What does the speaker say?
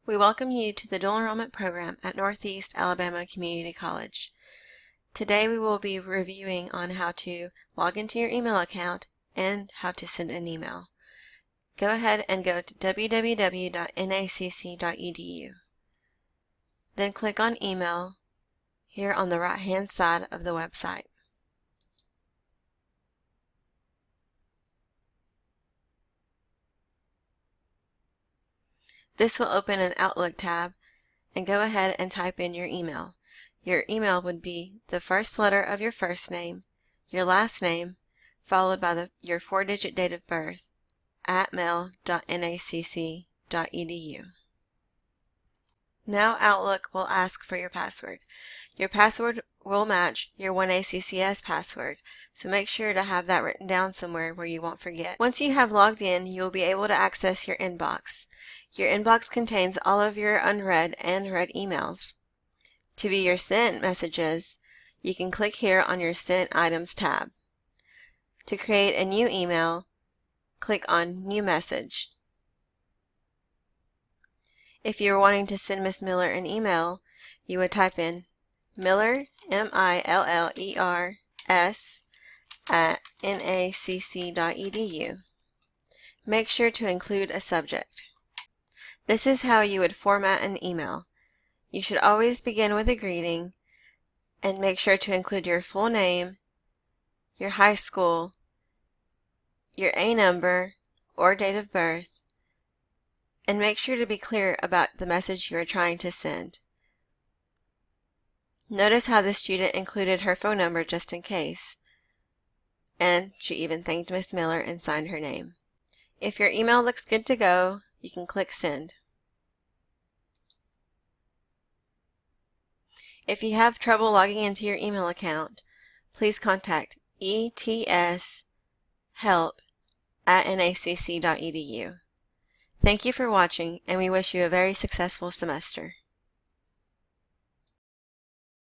We welcome you to the Dual Enrollment Program at Northeast Alabama Community College. Today we will be reviewing on how to log into your email account and how to send an email. Go ahead and go to www.nacc.edu. Then click on Email here on the right-hand side of the website. This will open an Outlook tab, and go ahead and type in your email. Your email would be the first letter of your first name, your last name, followed by your 4-digit date of birth, @mail.nacc.edu. Now Outlook will ask for your password. Your password will match your 1ACCS password, so make sure to have that written down somewhere where you won't forget. Once you have logged in, you will be able to access your inbox. Your inbox contains all of your unread and read emails. To view your sent messages, you can click here on your Sent Items tab. To create a new email, click on New Message. If you are wanting to send Miss Miller an email, you would type in Miller, M-I-L-L-E-R-S, @nacc.edu. Make sure to include a subject. This is how you would format an email. You should always begin with a greeting and make sure to include your full name, your high school, your A number or date of birth, and make sure to be clear about the message you are trying to send. Notice how the student included her phone number just in case, and she even thanked Miss Miller and signed her name. If your email looks good to go, you can click Send. If you have trouble logging into your email account, please contact etshelp@nacc.edu. Thank you for watching, and we wish you a very successful semester.